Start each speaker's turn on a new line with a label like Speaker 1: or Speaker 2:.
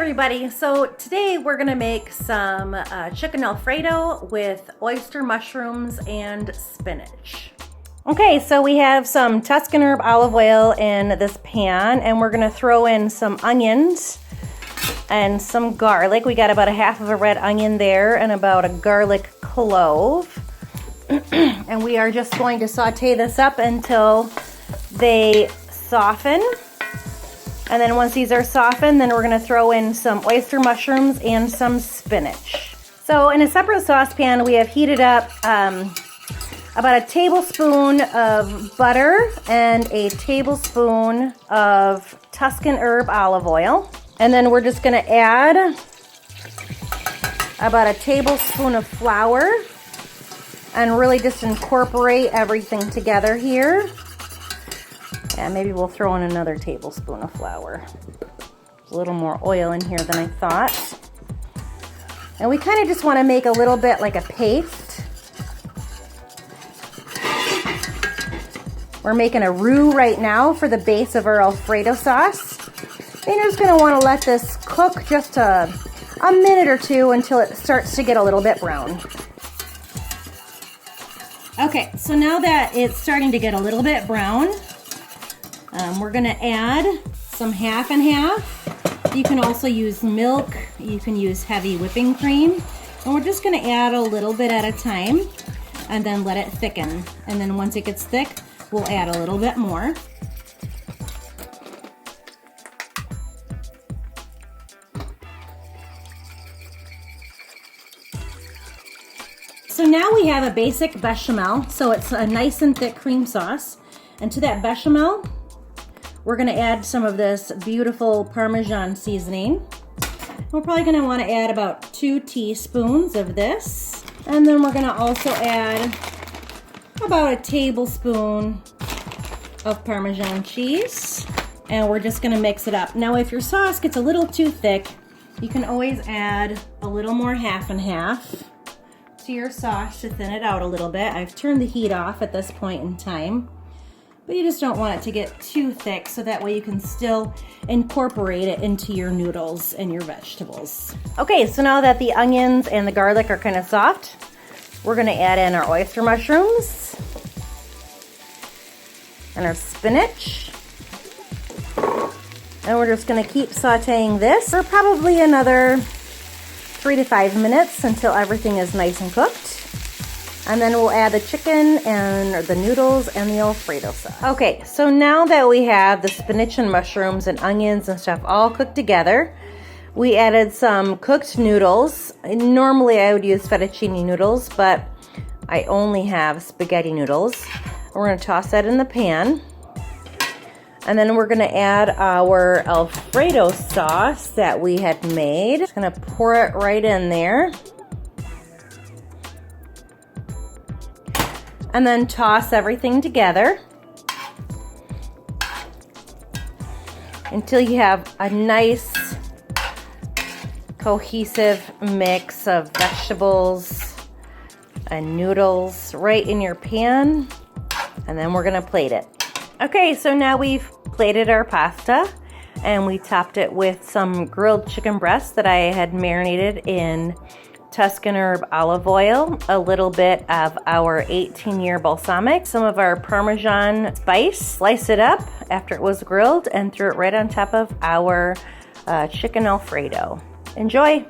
Speaker 1: everybody, so today we're gonna make some chicken Alfredo with oyster mushrooms and spinach. Okay, so we have some Tuscan Herb olive oil in this pan, and we're gonna throw in some onions and some garlic. We got about a half of a red onion there and about a garlic clove. And we are just going to saute this up until they soften. And then once these are softened, then we're gonna throw in some oyster mushrooms and some spinach. So in a separate saucepan, we have heated up about a tablespoon of butter and a tablespoon of Tuscan Herb olive oil. And then we're just gonna add about a tablespoon of flour and really just incorporate everything together here. And maybe we'll throw in another tablespoon of flour. There's a little more oil in here than I thought. And we kind of just want to make a little bit like a paste. We're making a roux right now for the base of our Alfredo sauce. And you're just going to want to let this cook just a minute or two until it starts to get a little bit brown. Okay, so now that it's starting to get a little bit brown, we're gonna add some half and half. You can also use milk, you can use heavy whipping cream, and we're just gonna add a little bit at a time and then let it thicken. And then once it gets thick, we'll add a little bit more. So now we have a basic bechamel, so it's a nice and thick cream sauce. And to that bechamel, we're gonna add some of this beautiful Parmesan seasoning. We're probably gonna wanna add about 2 teaspoons of this. And then we're gonna also add about a tablespoon of Parmesan cheese. And we're just gonna mix it up. Now, if your sauce gets a little too thick, you can always add a little more half and half to your sauce to thin it out a little bit. I've turned the heat off at this point in time. But you just don't want it to get too thick, so that way you can still incorporate it into your noodles and your vegetables. Okay, so now that the onions and the garlic are kind of soft, we're gonna add in our oyster mushrooms and our spinach. And we're just gonna keep sauteing this for probably another 3 to 5 minutes until everything is nice and cooked. And then we'll add the chicken and the noodles and the Alfredo sauce. Okay, so now that we have the spinach and mushrooms and onions and stuff all cooked together, we added some cooked noodles. Normally I would use fettuccine noodles, but I only have spaghetti noodles. We're gonna toss that in the pan. And then we're gonna add our Alfredo sauce that we had made. Just gonna pour it right in there. And then toss everything together until you have a nice cohesive mix of vegetables and noodles right in your pan. And then we're gonna plate it. Okay, so now we've plated our pasta and we topped it with some grilled chicken breasts that I had marinated in Tuscan Herb olive oil, a little bit of our 18-year balsamic, some of our Parmesan spice, slice it up after it was grilled, and threw it right on top of our chicken Alfredo. Enjoy!